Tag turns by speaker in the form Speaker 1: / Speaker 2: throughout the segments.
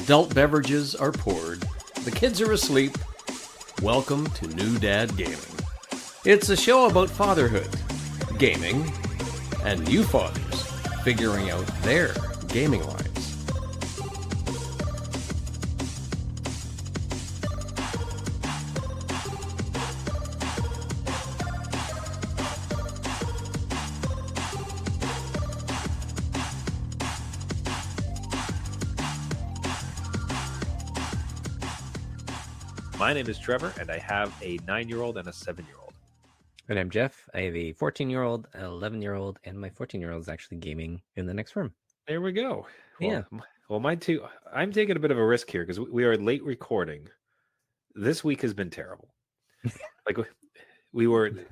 Speaker 1: Adult beverages are poured. The kids are asleep. Welcome to New Dad Gaming. It's a show about fatherhood, gaming, and new fathers figuring out their gaming lives.
Speaker 2: My name is Trevor, and I have a 9-year-old and a 7-year-old.
Speaker 3: And I'm Jeff. I have a 14-year-old, an 11-year-old, and my 14-year-old is actually gaming in the next room.
Speaker 2: There we go.
Speaker 3: Yeah.
Speaker 2: Well, mine too. I'm taking a bit of a risk here because we are late recording. This week has been terrible. Like we were, between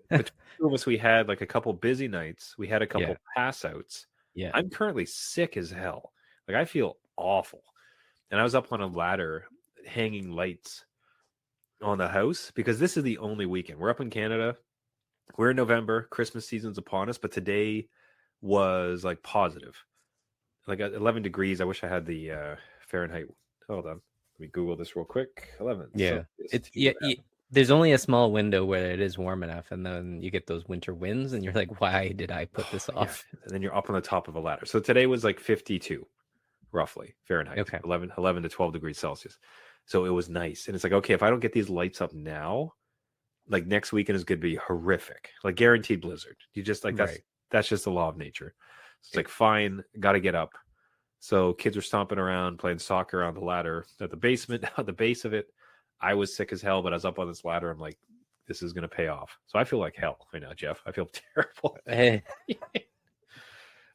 Speaker 2: the two of us, we had like a couple busy nights. We had a couple pass outs.
Speaker 3: Yeah.
Speaker 2: I'm currently sick as hell. Like I feel awful. And I was up on a ladder hanging lights on the house because this is the only weekend. We're up in Canada. We're in November. Christmas season's upon us, but today was like positive. Like at 11 degrees. I wish I had the Fahrenheit. Hold on. Let me Google this real quick. 11.
Speaker 3: Yeah. There's only a small window where it is warm enough, and then you get those winter winds, and you're like, why did I put this off?
Speaker 2: Yeah. And then you're up on the top of a ladder. So today was like 52, roughly, Fahrenheit.
Speaker 3: Okay.
Speaker 2: 11 to 12 degrees Celsius. So it was nice. And it's like, okay, if I don't get these lights up now, like next weekend is going to be horrific. Like guaranteed blizzard. You just like, that's just the law of nature. So it's like, fine, got to get up. So kids were stomping around, playing soccer on the ladder at the basement, at the base of it. I was sick as hell, but I was up on this ladder. I'm like, this is going to pay off. So I feel like hell right now, Jeff. I feel terrible.
Speaker 3: Hey.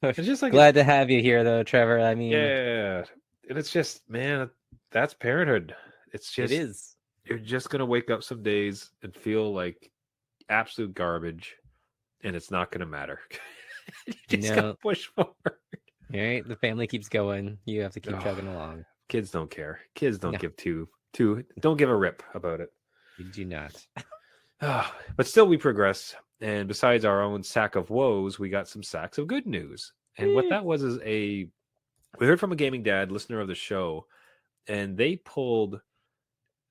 Speaker 2: It's just like,
Speaker 3: glad to have you here though, Trevor. I mean,
Speaker 2: yeah. And it's just, man, that's parenthood. It's just,
Speaker 3: it is.
Speaker 2: You're just going to wake up some days and feel like absolute garbage, and it's not going to matter. You just got to push forward.
Speaker 3: All right. The family keeps going. You have to keep chugging along.
Speaker 2: Kids don't care. Kids don't give don't give a rip about it.
Speaker 3: You do not.
Speaker 2: But still, we progress. And besides our own sack of woes, we got some sacks of good news. And what that was is we heard from a gaming dad, listener of the show, and they pulled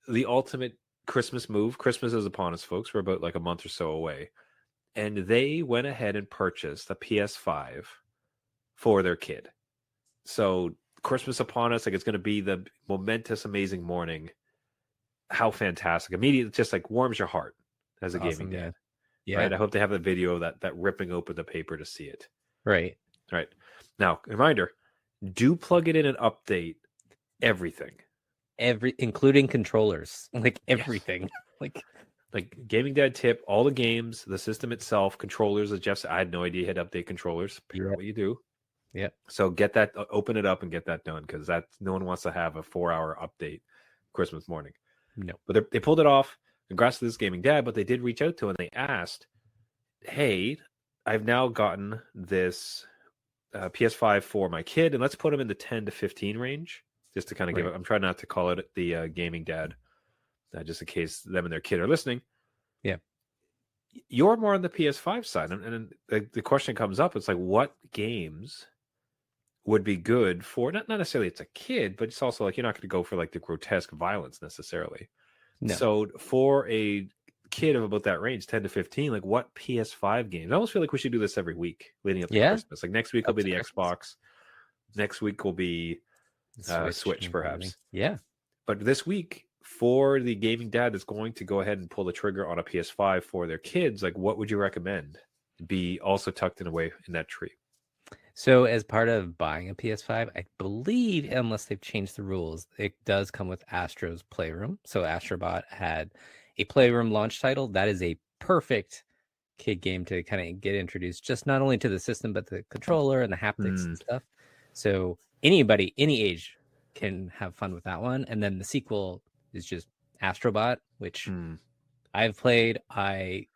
Speaker 2: the ultimate Christmas move. Christmas is upon us, folks. We're about like a month or so away. And they went ahead and purchased a PS5 for their kid. So Christmas upon us, like it's going to be the momentous, amazing morning. How fantastic. Immediately, just like warms your heart as a gaming dad.
Speaker 3: Yeah.
Speaker 2: Right? I hope they have the video of that ripping open the paper to see it.
Speaker 3: Right.
Speaker 2: Now, reminder, do plug it in and update everything.
Speaker 3: Including controllers. Like everything.
Speaker 2: Yes. Like gaming dad tip, all the games, the system itself, controllers, as Jeff said, I had no idea you had to update controllers. Apparently you do.
Speaker 3: Yeah.
Speaker 2: So get that, open it up and get that done, because no one wants to have a 4-hour update Christmas morning.
Speaker 3: No.
Speaker 2: But they pulled it off. Congrats to this gaming dad, but they did reach out to him and they asked, hey, I've now gotten this PS5 for my kid, and let's put him in the 10 to 15 range, just to kind of give it. I'm trying not to call it the gaming dad, just in case them and their kid are listening.
Speaker 3: Yeah.
Speaker 2: You're more on the PS5 side. And the question comes up, it's like, what games would be good for, not necessarily it's a kid, but it's also like, you're not going to go for like the grotesque violence necessarily. No. So for a kid of about that range, 10 to 15, like what PS5 games? I almost feel like we should do this every week leading up to Christmas. Like next week will be the Xbox. Next week will be Switch perhaps.
Speaker 3: Yeah.
Speaker 2: But this week, for the gaming dad that's going to go ahead and pull the trigger on a PS5 for their kids, like what would you recommend be also tucked in away in that tree?
Speaker 3: So as part of buying a PS5, I believe, unless they've changed the rules, it does come with Astro's Playroom. So Astrobot had a Playroom launch title. That is a perfect kid game to kind of get introduced, just not only to the system, but the controller and the haptics and stuff. So anybody, any age can have fun with that one. And then the sequel is just Astrobot, which I've played. I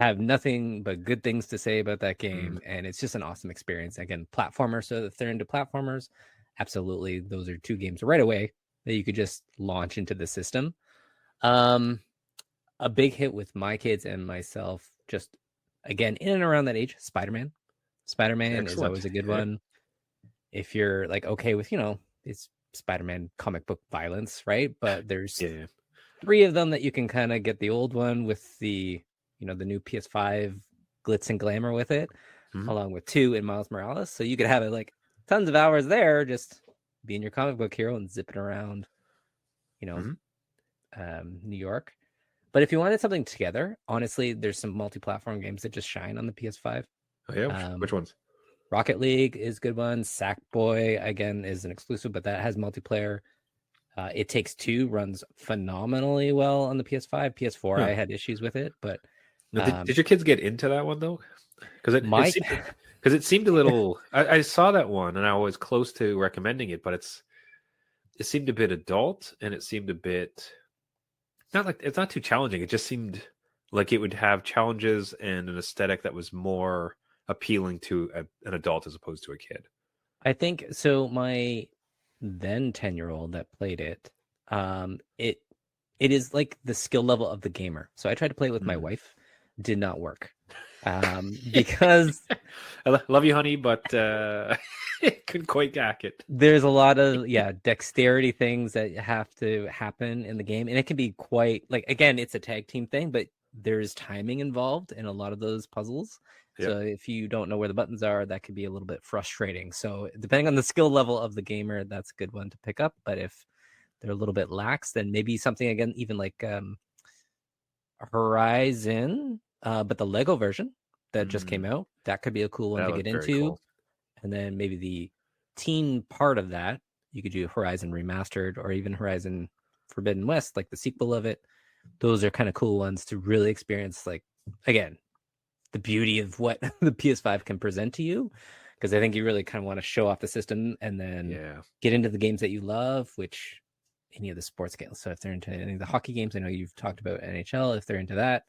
Speaker 3: have nothing but good things to say about that game, and it's just an awesome experience. Again, platformer, so if they're into platformers, absolutely, those are two games right away that you could just launch into the system. A big hit with my kids and myself, just again in and around that age, Spider-Man is always a good one. If you're like okay with, it's Spider-Man comic book violence, right? But there's
Speaker 2: Yeah.
Speaker 3: 3 of them that you can kind of get the old one with the, the new PS5 glitz and glamour with it,
Speaker 2: Mhm.
Speaker 3: along with 2 in Miles Morales. So you could have it like tons of hours there, just being your comic book hero and zipping around,
Speaker 2: Mhm.
Speaker 3: New York. But if you wanted something together, honestly, there's some multi-platform games that just shine on the PS5.
Speaker 2: Oh yeah, which ones?
Speaker 3: Rocket League is a good one. Sackboy, again, is an exclusive, but that has multiplayer. It Takes Two runs phenomenally well on the PS5. PS4, I had issues with it, but
Speaker 2: Now, did your kids get into that one though? Because it seemed a little. I saw that one and I was close to recommending it, but it seemed a bit adult and it seemed a bit not like it's not too challenging. It just seemed like it would have challenges and an aesthetic that was more appealing to an adult as opposed to a kid.
Speaker 3: I think so. My then 10-year-old that played it, it is like the skill level of the gamer. So I tried to play it with my wife, did not work, because
Speaker 2: I love you, honey, but couldn't quite hack it.
Speaker 3: there's a lot of dexterity things that have to happen in the game, and it can be quite like, again, it's a tag team thing, but there's timing involved in a lot of those puzzles.
Speaker 2: Yep.
Speaker 3: So if you don't know where the buttons are, that could be a little bit frustrating. So depending on the skill level of the gamer, that's a good one to pick up. But if they're a little bit lax, then maybe something, again, even like Horizon, but the Lego version that just came out, that could be a cool one to get into.
Speaker 2: Cool.
Speaker 3: And then maybe the teen part of that, you could do Horizon Remastered or even Horizon Forbidden West, like the sequel of it. Those are kind of cool ones to really experience, like, again, the beauty of what the PS5 can present to you. Because I think you really kind of want to show off the system and then get into the games that you love, which any of the sports games. So if they're into any of the hockey games, I know you've talked about NHL. If they're into that,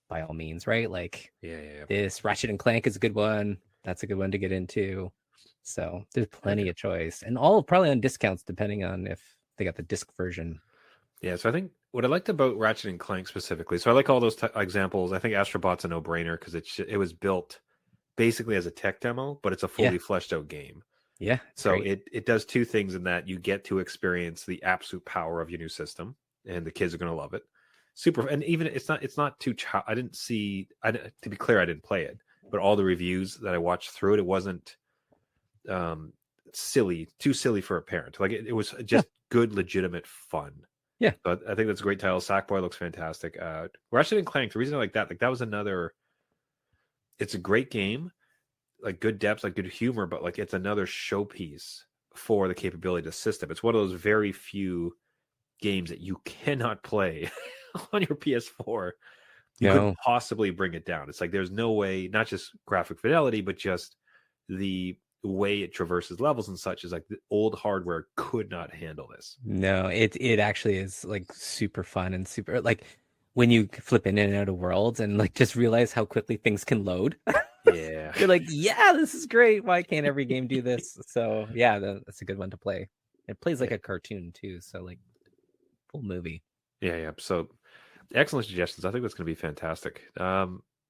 Speaker 3: by all means, right? Like this Ratchet and Clank is a good one. That's a good one to get into. So there's plenty of choice, and all probably on discounts depending on if they got the disc version.
Speaker 2: Yeah, so I think what I liked about Ratchet and Clank specifically, so I like all those examples. I think Astrobot's a no-brainer because it was built basically as a tech demo, but it's a fully fleshed out game.
Speaker 3: Yeah.
Speaker 2: So it does 2 things in that you get to experience the absolute power of your new system, and the kids are going to love it. Super, and even it's not too. I didn't see. To be clear, I didn't play it, but all the reviews that I watched through it wasn't too silly for a parent. Like it was just good, legitimate fun.
Speaker 3: Yeah,
Speaker 2: but I think that's a great title. Sackboy looks fantastic. Ratchet and Clank. The reason I like that was another. It's a great game, like good depth, like good humor, but like it's another showpiece for the capability of the system. It's one of those very few games that you cannot play on your PS4. You couldn't possibly bring it down. It's like there's no way, not just graphic fidelity, but just the way it traverses levels and such is like the old hardware could not handle this.
Speaker 3: No, it actually is like super fun and super, like when you flip in and out of worlds and like just realize how quickly things can load.
Speaker 2: Yeah.
Speaker 3: You're like, yeah, this is great. Why can't every game do this? So yeah, that's a good one to play. It plays like a cartoon too. So like full movie.
Speaker 2: Yeah. So excellent suggestions. I think that's going to be fantastic.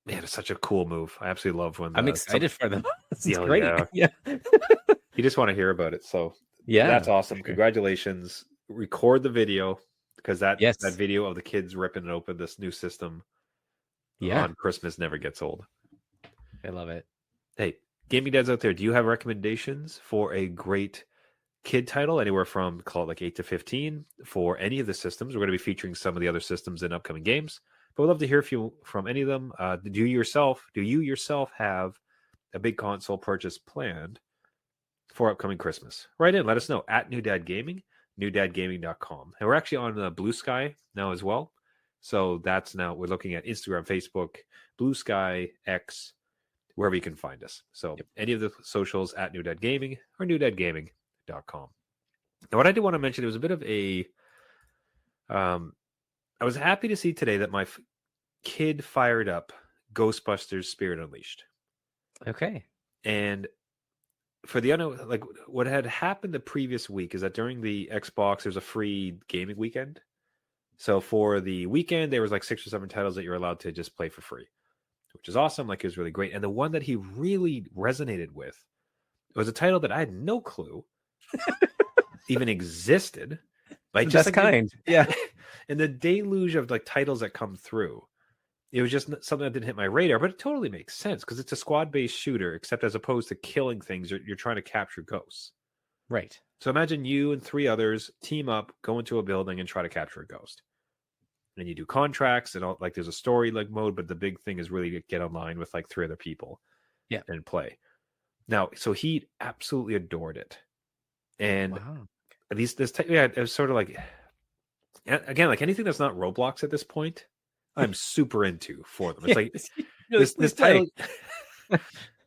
Speaker 2: Man, it's such a cool move. I absolutely love when
Speaker 3: I'm excited for them. It's great.
Speaker 2: Yeah. You just want to hear about it. So that's awesome. Sure. Congratulations. Record the video because that video of the kids ripping open this new system on Christmas never gets old.
Speaker 3: I love it.
Speaker 2: Hey, gaming dads out there, do you have recommendations for a great kid title, anywhere from call it like 8 to 15 for any of the systems? We're going to be featuring some of the other systems in upcoming games, but we'd love to hear from any of them. Do you yourself have a big console purchase planned for upcoming Christmas? Write in, let us know at New Dad Gaming, newdadgaming.com. And we're actually on Blue Sky now as well. So that's now we're looking at Instagram, Facebook, Blue Sky, X, wherever you can find us. So any of the socials at New Dad Gaming or newdadgaming.com. Now, what I did want to mention, it was a bit of a I was happy to see today that my kid fired up Ghostbusters Spirit Unleashed.
Speaker 3: Okay.
Speaker 2: And for the unknown, like what had happened the previous week is that during the Xbox, there's a free gaming weekend. So for the weekend, there was like 6 or 7 titles that you're allowed to just play for free, which is awesome. Like it was really great. And the one that he really resonated with was a title that I had no clue even existed. Like
Speaker 3: The
Speaker 2: just
Speaker 3: best
Speaker 2: like
Speaker 3: kind. Yeah.
Speaker 2: and the deluge of like titles that come through. It was just something that didn't hit my radar, but it totally makes sense because it's a squad-based shooter, except as opposed to killing things, you're trying to capture ghosts.
Speaker 3: Right.
Speaker 2: So imagine you and 3 others team up, go into a building, and try to capture a ghost. And you do contracts and all, like there's a story like mode, but the big thing is really to get online with like 3 other people, and play. Now, so he absolutely adored it, and
Speaker 3: Wow.
Speaker 2: it was sort of like, again, like anything that's not Roblox at this point, I'm super into for them. It's like this title,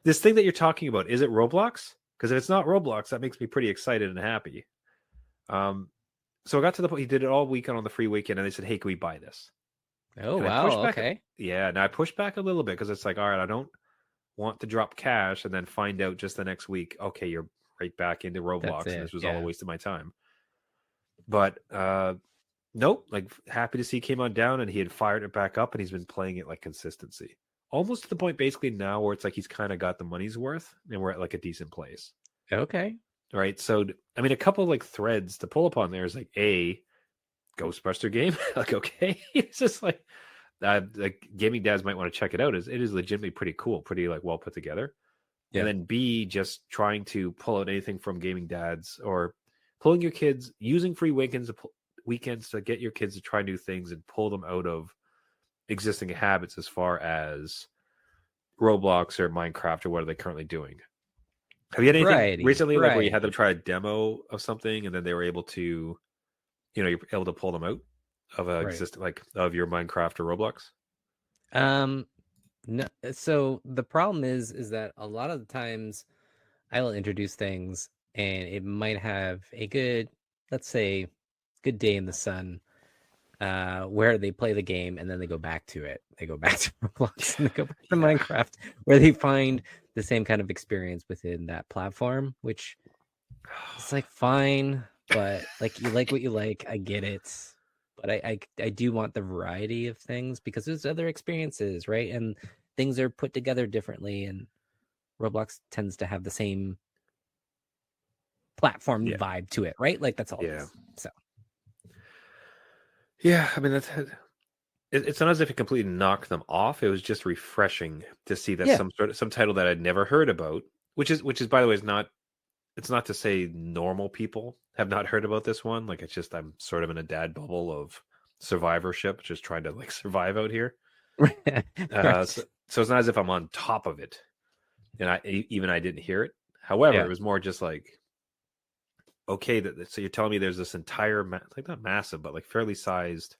Speaker 2: this thing that you're talking about, is it Roblox? Because if it's not Roblox, that makes me pretty excited and happy. So I got to the point, he did it all weekend on the free weekend, and they said, "Hey, can we buy this?"
Speaker 3: Oh,
Speaker 2: And I
Speaker 3: wow.
Speaker 2: pushed back.
Speaker 3: Okay.
Speaker 2: Yeah, and I pushed back a little bit because it's like, all right, I don't want to drop cash and then find out just the next week, okay, you're right back into Roblox, and this was all a waste of my time. But nope, like happy to see he came on down and he had fired it back up, and he's been playing it like consistency. Almost to the point basically now where it's like he's kind of got the money's worth and we're at like a decent place.
Speaker 3: Okay.
Speaker 2: Right. So, I mean, a couple like threads to pull up on there is like a Ghostbuster game. Like, okay. It's just like gaming dads might want to check it out. It is legitimately pretty cool, pretty like well put together.
Speaker 3: Yeah.
Speaker 2: And then B, just trying to pull out anything from gaming dads or pulling your kids, using free weekends to get your kids to try new things and pull them out of existing habits as far as Roblox or Minecraft or what are they currently doing. Have you had anything recently like where you had them try a demo of something and then they were able to, you're able to pull them out of a existing like of your Minecraft or Roblox?
Speaker 3: No, so the problem is that a lot of the times I will introduce things and it might have a good, let's say, good day in the sun, where they play the game and then they go back to it. They go back to Roblox and they go back to Minecraft, where they find the same kind of experience within that platform, which is like fine, but like you like what you like. I get it. But I do want the variety of things because there's other experiences, right? And things are put together differently, and Roblox tends to have the same platform vibe to it, right? Like that's all it is. So
Speaker 2: yeah, I mean it's not as if it completely knocked them off. It was just refreshing to see that some title that I'd never heard about, which is by the way it's not to say normal people have not heard about this one. Like it's just I'm sort of in a dad bubble of survivorship, just trying to like survive out here.
Speaker 3: Right.
Speaker 2: So it's not as if I'm on top of it, and I didn't hear it. However, it was more just like, okay, so you're telling me there's this entire like not massive, but like fairly sized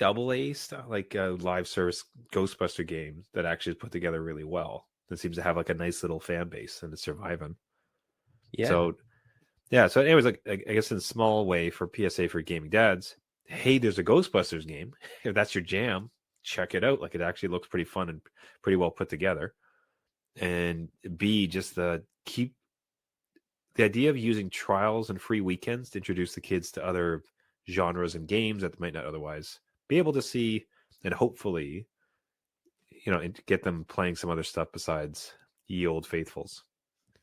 Speaker 2: AA stuff, like a live service Ghostbuster game that actually is put together really well. That seems to have like a nice little fan base and it's surviving.
Speaker 3: Yeah.
Speaker 2: So anyways, like I guess in a small way for PSA for gaming dads, hey, there's a Ghostbusters game. If that's your jam, check it out. Like it actually looks pretty fun and pretty well put together. And B, just the idea of using trials and free weekends to introduce the kids to other genres and games that they might not otherwise be able to see, and hopefully, and get them playing some other stuff besides ye old faithfuls.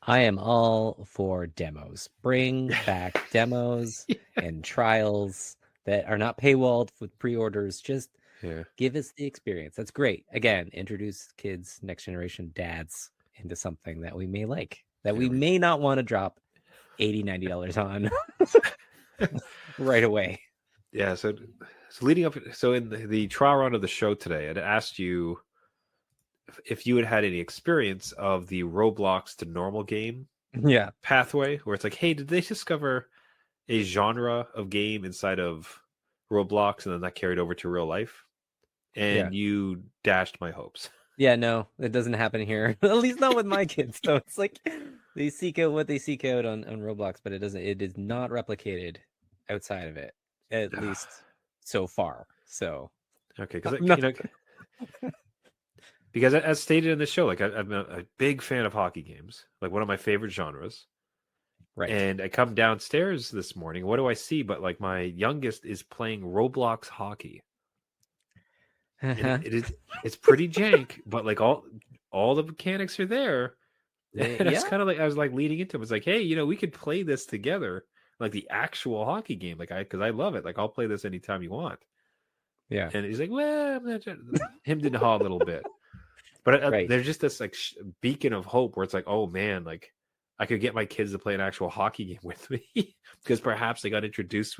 Speaker 3: I am all for demos. Bring back demos and trials that are not paywalled with pre-orders. Just give us the experience. That's great. Again, introduce kids, next generation dads into something that we may like, that we may not want to drop $80, $90 on right away.
Speaker 2: Yeah. So leading up, so in the trial round of the show today, I'd asked you if you had any experience of the Roblox to normal game pathway, where it's like, hey, did they discover a genre of game inside of Roblox and then that carried over to real life? And you dashed my hopes.
Speaker 3: Yeah, no, it doesn't happen here. At least not with my kids. So it's like they seek out what they seek out on Roblox, but it is not replicated outside of it, at least so far. So
Speaker 2: okay, because as stated in the show, like I'm a big fan of hockey games, like one of my favorite genres. Right. And I come downstairs this morning. What do I see? But like my youngest is playing Roblox hockey. It's pretty jank, but like all the mechanics are there. And it's
Speaker 3: Yeah.
Speaker 2: kind of like I was like leading into it. It's like, hey, we could play this together, like the actual hockey game. Like because I love it. Like I'll play this anytime you want.
Speaker 3: Yeah.
Speaker 2: And he's like, well, I'm not him didn't haw a little bit. But
Speaker 3: Right.
Speaker 2: there's just this like beacon of hope where it's like, oh man, like I could get my kids to play an actual hockey game with me because perhaps they got introduced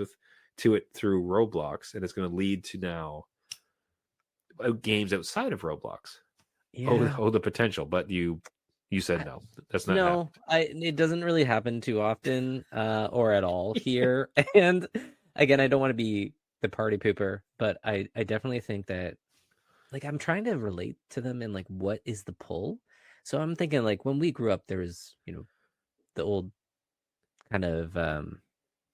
Speaker 2: to it through Roblox, and it's going to lead to now games outside of Roblox.
Speaker 3: Yeah.
Speaker 2: Oh, the potential. But you said no. That's not happening.
Speaker 3: No, it doesn't really happen too often, or at all here. And again, I don't want to be the party pooper, but I definitely think that like I'm trying to relate to them and like what is the pull. So I'm thinking like when we grew up, there was, the old kind of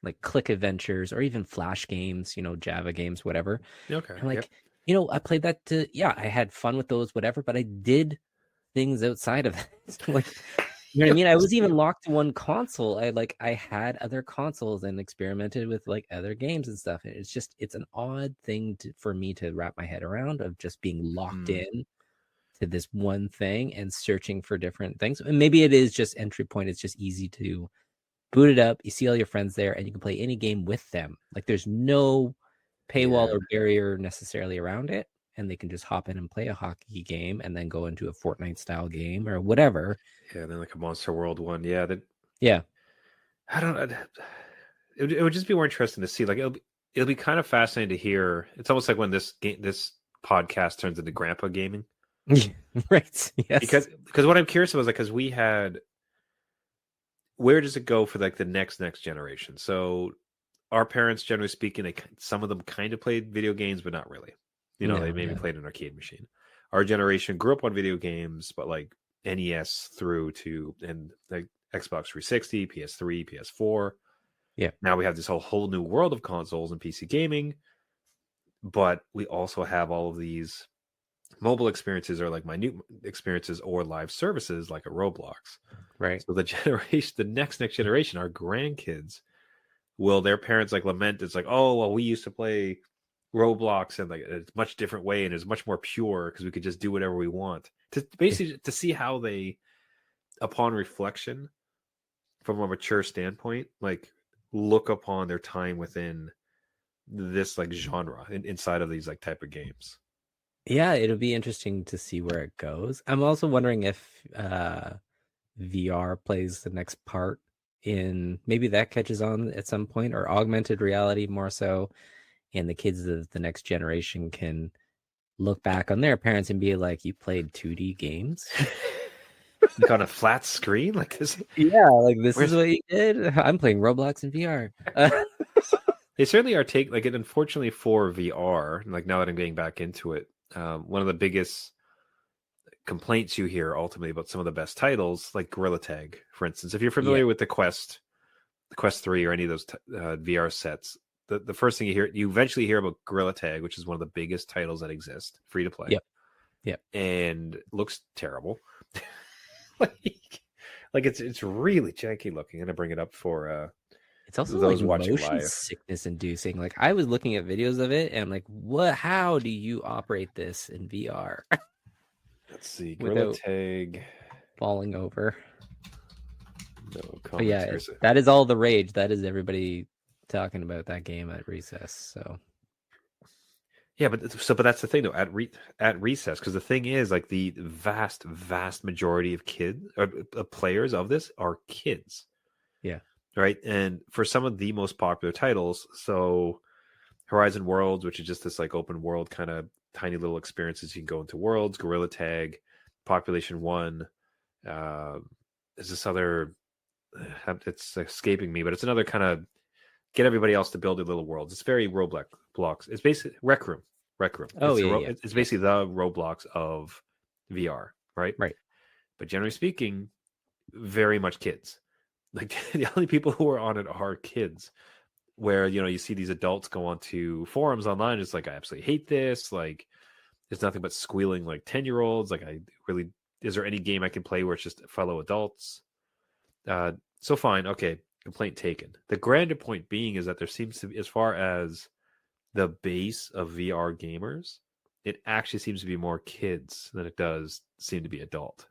Speaker 3: like click adventures or even flash games, Java games, whatever.
Speaker 2: Okay.
Speaker 3: And
Speaker 2: Yep.
Speaker 3: like, I played that I had fun with those, whatever, but I did things outside of that. Like, you know what I mean? I was even locked to one console. I had other consoles and experimented with like other games and stuff. And it's an odd thing for me to wrap my head around of just being locked in to this one thing and searching for different things. And maybe it is just entry point. It's just easy to boot it up. You see all your friends there and you can play any game with them. Like there's no paywall or barrier necessarily around it. And they can just hop in and play a hockey game and then go into a Fortnite style game or whatever.
Speaker 2: Yeah, and then like a Monster World one. Yeah,
Speaker 3: Yeah.
Speaker 2: I don't know. It would just be more interesting to see. Like it'll be kind of fascinating to hear. It's almost like when this podcast turns into grandpa gaming.
Speaker 3: Right. Yes.
Speaker 2: Because what I'm curious about is like because where does it go for like the next generation? So our parents, generally speaking, some of them kind of played video games, but not really. They maybe played an arcade machine. Our generation grew up on video games, but like NES through to and like Xbox 360, PS3, PS4.
Speaker 3: Yeah.
Speaker 2: Now we have this whole new world of consoles and PC gaming, but we also have all of these mobile experiences or like minute experiences or live services like a Roblox.
Speaker 3: Right.
Speaker 2: So the next generation, our grandkids, will their parents like lament? It's like, oh well, we used to play Roblox and like a much different way, and it's much more pure because we could just do whatever we want. To basically to see how they, upon reflection, from a mature standpoint, like look upon their time within this like genre inside of these like type of games.
Speaker 3: Yeah, it'll be interesting to see where it goes. I'm also wondering if VR plays the next part in maybe that catches on at some point, or augmented reality more so, and the kids of the next generation can look back on their parents and be like, you played 2D games?
Speaker 2: Like on a flat screen like this?
Speaker 3: Yeah, like this is what you did? I'm playing Roblox in VR.
Speaker 2: They certainly are like it. Unfortunately for VR, like now that I'm getting back into it, one of the biggest complaints you hear ultimately about some of the best titles, like Gorilla Tag, for instance. If you're familiar with the Quest 3 or any of those VR sets, the first thing you eventually hear about Gorilla Tag, which is one of the biggest titles that exist, free to play.
Speaker 3: Yep.
Speaker 2: And looks terrible. like it's really janky looking. And I bring it up for
Speaker 3: it's also
Speaker 2: those
Speaker 3: like
Speaker 2: watching
Speaker 3: motion
Speaker 2: live.
Speaker 3: sickness inducing. Like I was looking at videos of it and I'm like, how do you operate this in VR?
Speaker 2: Let's see, Gorilla Tag
Speaker 3: falling over.
Speaker 2: No,
Speaker 3: yeah, that is all the rage. That is everybody talking about that game at recess. So
Speaker 2: yeah, but that's the thing though. At recess, because the thing is, like the vast majority of players of this are kids.
Speaker 3: Yeah.
Speaker 2: Right, and for some of the most popular titles, so Horizon Worlds, which is just this like open world kind of tiny little experiences, you can go into worlds. Gorilla Tag, Population 1, is this other? It's escaping me, but it's another kind of get everybody else to build their little worlds. It's very Roblox blocks. It's basically Rec Room.
Speaker 3: Oh,
Speaker 2: It's basically the Roblox of VR, right?
Speaker 3: Right.
Speaker 2: But generally speaking, very much kids. Like the only people who are on it are kids. Where you see these adults go onto forums online. It's like, I absolutely hate this. Like, it's nothing but squealing like 10-year-olds. Like, is there any game I can play where it's just fellow adults? So fine, okay, complaint taken. The grander point being is that there seems to be, as far as the base of VR gamers, it actually seems to be more kids than it does seem to be adult.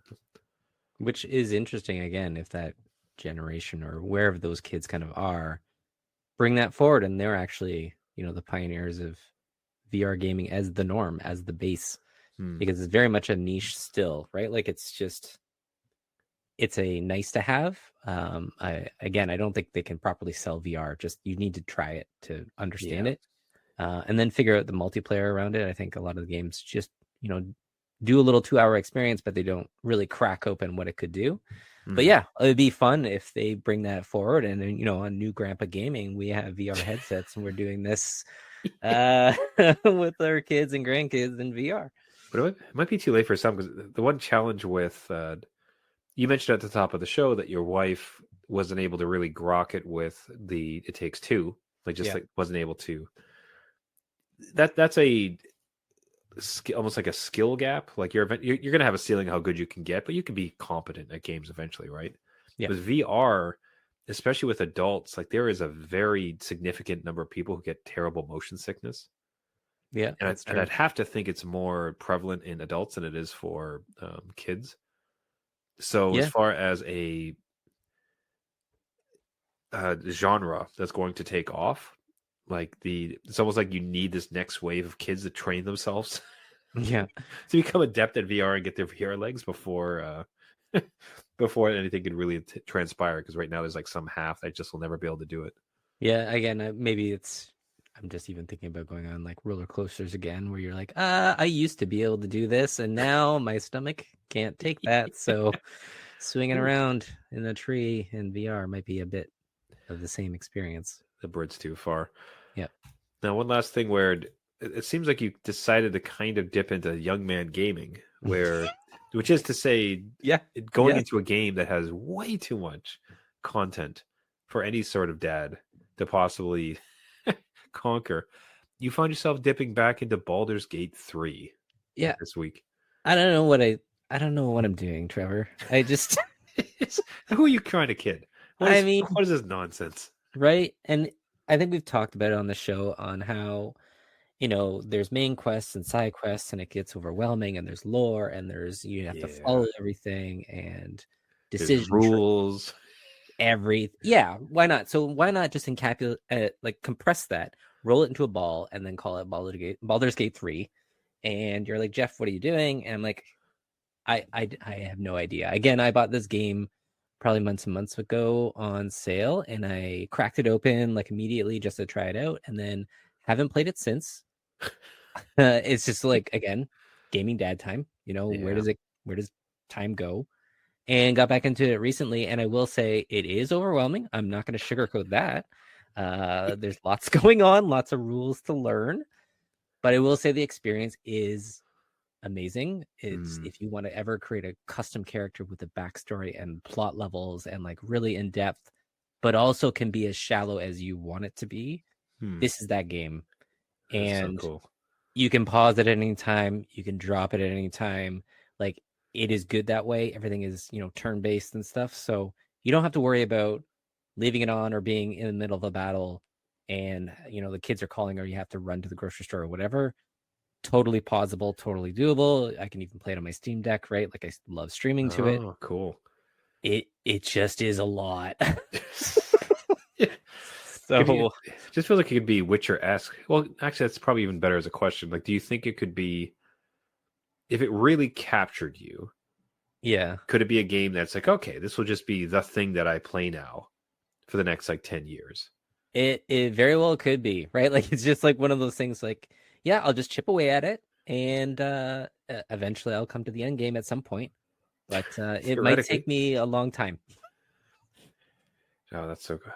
Speaker 3: Which is interesting again, if that generation or wherever those kids kind of are, bring that forward, and they're actually, the pioneers of VR gaming as the norm, as the base,
Speaker 2: Hmm.
Speaker 3: because it's very much a niche still, right? Like it's a nice to have. I don't think they can properly sell VR. Just you need to try it to understand
Speaker 2: Yeah.
Speaker 3: it, and then figure out the multiplayer around it. I think a lot of the games just do a little 2-hour experience, but they don't really crack open what it could do. But
Speaker 2: Hmm.
Speaker 3: yeah, it would be fun if they bring that forward. And then, on New Grandpa Gaming, we have VR headsets, and we're doing this with our kids and grandkids in VR.
Speaker 2: But it might be too late for some, because the one challenge with you mentioned at the top of the show that your wife wasn't able to really grok it with the It Takes Two,
Speaker 3: Yeah.
Speaker 2: like wasn't able to. That's a almost like a skill gap. Like you're going to have a ceiling how good you can get, but you can be competent at games eventually, right?
Speaker 3: Yeah.
Speaker 2: With VR, especially with adults, like there is a very significant number of people who get terrible motion sickness.
Speaker 3: Yeah,
Speaker 2: And,
Speaker 3: that's
Speaker 2: and
Speaker 3: true.
Speaker 2: I'd have to think it's more prevalent in adults than it is for kids. So as
Speaker 3: Yeah.
Speaker 2: far as a genre that's going to take off, like it's almost like you need this next wave of kids to train themselves
Speaker 3: Yeah.
Speaker 2: to become adept at VR and get their VR legs before before anything could really transpire. Because right now there's like some half that just will never be able to do it.
Speaker 3: Yeah. Again, maybe I'm just even thinking about going on like roller coasters again, where you're like, I used to be able to do this, and now my stomach can't take that. So swinging around in a tree in VR might be a bit of the same experience.
Speaker 2: The bird's too far.
Speaker 3: Yep.
Speaker 2: Now, one last thing where it seems like you decided to kind of dip into young man gaming, which is to say,
Speaker 3: Yeah.
Speaker 2: going
Speaker 3: Yeah.
Speaker 2: into a game that has way too much content for any sort of dad to possibly conquer. You find yourself dipping back into Baldur's Gate 3
Speaker 3: Yeah.
Speaker 2: this week.
Speaker 3: I don't know what I'm doing, Trevor. I just
Speaker 2: Who are you trying to kid?
Speaker 3: I mean,
Speaker 2: What is this nonsense?
Speaker 3: right? And I think we've talked about it on the show on how, there's main quests and side quests, and it gets overwhelming, and there's lore, and you have to
Speaker 2: Yeah,
Speaker 3: follow everything, and
Speaker 2: there's
Speaker 3: decision tree,
Speaker 2: rules.
Speaker 3: yeah, why not? So why not just encapsulate, like compress that, roll it into a ball, and then call it Baldur's Gate 3. And you're like, Jeff, what are you doing? And I'm like, I have no idea. Again, I bought this game probably months and months ago on sale, and I cracked it open like immediately just to try it out, and then haven't played it since. It's just like, again, gaming dad time.
Speaker 2: Yeah.
Speaker 3: Where does time go? And got back into it recently, and I will say it is overwhelming. I'm not going to sugarcoat that. There's lots going on, lots of rules to learn, but I will say the experience is amazing. It's
Speaker 2: Mm,
Speaker 3: if you want to ever create a custom character with a backstory and plot levels and like really in depth, but also can be as shallow as you want it to be,
Speaker 2: hmm.
Speaker 3: this is that game.
Speaker 2: That's so
Speaker 3: And
Speaker 2: cool.
Speaker 3: you can pause it at any time, you can drop it at any time. Like it is good that way. Everything is, turn based and stuff. So you don't have to worry about leaving it on or being in the middle of a battle and the kids are calling or you have to run to the grocery store or whatever. Totally pausable, totally doable. I can even play it on my Steam Deck, right? Like I love streaming to it.
Speaker 2: Oh, cool.
Speaker 3: It just is a lot.
Speaker 2: Yeah.
Speaker 3: So
Speaker 2: It just feels like it could be Witcher-esque. Well, actually, that's probably even better as a question. Like, do you think it could be, if it really captured you,
Speaker 3: yeah,
Speaker 2: could it be a game that's like, okay, this will just be the thing that I play now for the next like 10 years?
Speaker 3: it very well could be, right? Like it's just like one of those things like, yeah, I'll just chip away at it and eventually I'll come to the end game at some point. But it might
Speaker 2: Theoretically.
Speaker 3: take me a long time.
Speaker 2: Oh, that's so good.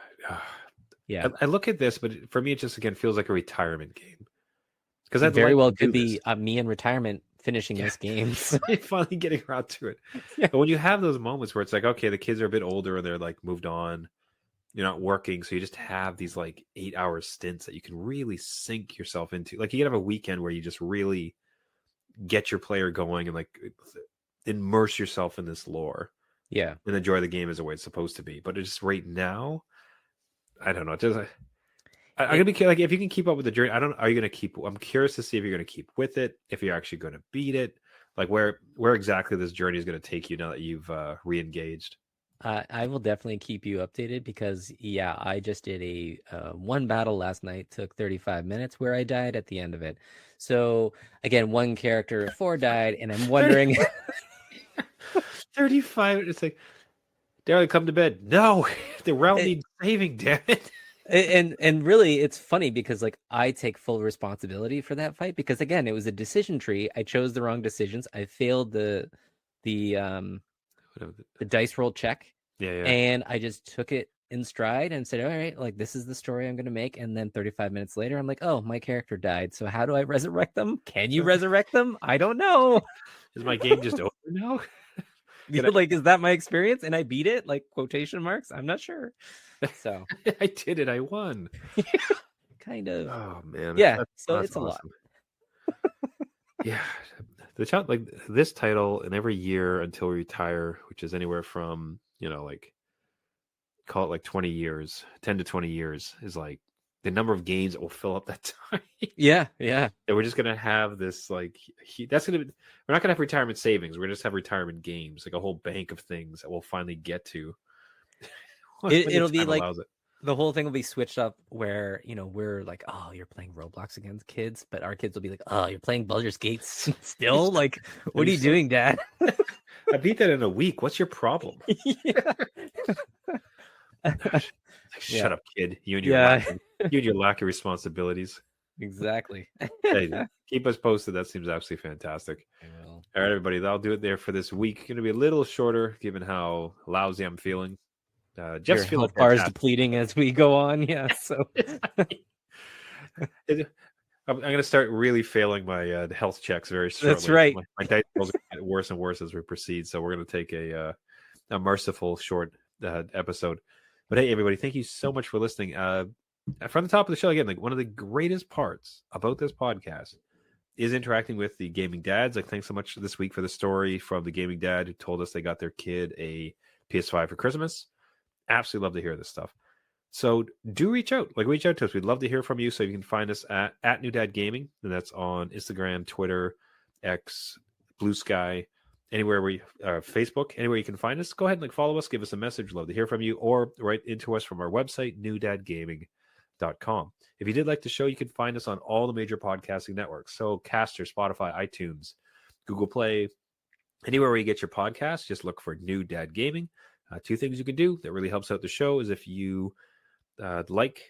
Speaker 3: Yeah.
Speaker 2: I look at this, but for me, it just again feels like a retirement game. Because
Speaker 3: It
Speaker 2: I'd
Speaker 3: very
Speaker 2: like
Speaker 3: well
Speaker 2: to do
Speaker 3: could
Speaker 2: this.
Speaker 3: be me in retirement finishing this game.
Speaker 2: Finally getting around to it.
Speaker 3: Yeah.
Speaker 2: But when you have those moments where it's like, okay, the kids are a bit older and they're like moved on, you're not working, so you just have these like 8-hour stints that you can really sink yourself into. Like you can have a weekend where you just really get your player going and like immerse yourself in this lore
Speaker 3: Yeah.
Speaker 2: and enjoy the game as the way it's supposed to be. But it's just right now, I don't know. It just I'm gonna be like, if you can keep up with the journey, I don't. Are you gonna keep? I'm curious to see if you're gonna keep with it. If you're actually gonna beat it. Like where exactly this journey is going to take you now that you've re-engaged.
Speaker 3: I will definitely keep you updated because, yeah, I just did a one battle last night, took 35 minutes where I died at the end of it. So, again, one character of 4 died, and I'm wondering.
Speaker 2: 35. It's like, Daryl, come to bed. No, the realm needs saving, damn it.
Speaker 3: And really, it's funny because like I take full responsibility for that fight because again, it was a decision tree. I chose the wrong decisions. I failed the dice roll check.
Speaker 2: Yeah.
Speaker 3: And I just took it in stride and said, all right, like this is the story I'm going to make. And then 35 minutes later, I'm like, oh, my character died. So how do I resurrect them? Can you resurrect them? I don't know.
Speaker 2: Is my game just over now?
Speaker 3: Like, is that my experience? And I beat it, like quotation marks. I'm not sure. So
Speaker 2: I did it. I won.
Speaker 3: Kind of.
Speaker 2: Oh man.
Speaker 3: Yeah. So it's
Speaker 2: awesome.
Speaker 3: a lot.
Speaker 2: Yeah. The child, like this title, and every year until we retire, which is anywhere from, like call it like 20 years, 10 to 20 years, is like the number of games that will fill up that time.
Speaker 3: Yeah.
Speaker 2: And we're just gonna have this like we're not gonna have retirement savings. We're gonna just have retirement games, like a whole bank of things that we'll finally get to.
Speaker 3: It'll be like the whole thing will be switched up where we're like, oh, you're playing Roblox against kids, but our kids will be like, oh, you're playing Baldur's Gate still. Like, what are you doing, Dad?
Speaker 2: I beat that in a week. What's your problem? Shut up, kid. You and your lack of responsibilities.
Speaker 3: Exactly.
Speaker 2: Hey, keep us posted. That seems absolutely fantastic.
Speaker 3: I will.
Speaker 2: All right, everybody. That'll do it there for this week. Going to be a little shorter given how lousy I'm feeling. Jeff's feeling
Speaker 3: bars depleting as we go on. Yeah. So
Speaker 2: I'm going to start really failing my health checks very shortly.
Speaker 3: That's right.
Speaker 2: My dice rolls get worse and worse as we proceed. So we're going to take a merciful short episode. But hey, everybody, thank you so much for listening. From the top of the show, again, like one of the greatest parts about this podcast is interacting with the gaming dads. Like, thanks so much this week for the story from the gaming dad who told us they got their kid a PS5 for Christmas. Absolutely love to hear this stuff. So do reach out. Like, reach out to us. We'd love to hear from you. So you can find us at New Dad Gaming, and that's on Instagram, Twitter, X, Blue Sky, anywhere where Facebook, anywhere you can find us. Go ahead and like follow us, give us a message. Love to hear from you, or write into us from our website, newdadgaming.com. If you did like the show, you can find us on all the major podcasting networks. So Caster, Spotify, iTunes, Google Play, anywhere where you get your podcasts, just look for New Dad Gaming. 2 things you can do that really helps out the show is if you like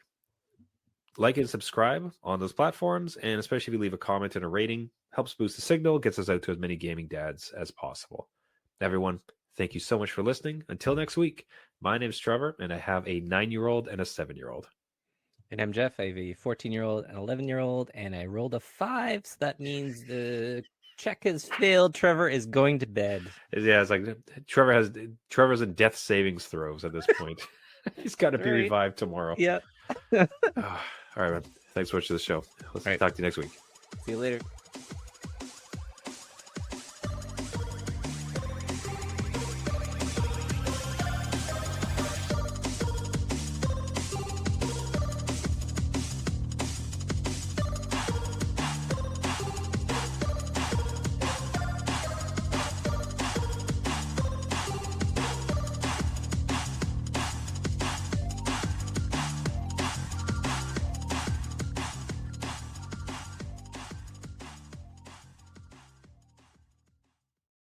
Speaker 2: and subscribe on those platforms, and especially if you leave a comment and a rating, helps boost the signal, gets us out to as many gaming dads as possible. Everyone, thank you so much for listening. Until next week, my name's Trevor, and I have a 9-year-old and a 7-year-old.
Speaker 3: And I'm Jeff. I have a 14-year-old and 11-year-old, and I rolled a 5, so that means the check has failed. Trevor is going to bed.
Speaker 2: Yeah, it's like Trevor's in death savings throws at this point. He's got to be revived tomorrow.
Speaker 3: Yeah.
Speaker 2: All right, man. Thanks so much for the show. Let's talk to you next week.
Speaker 3: See you later.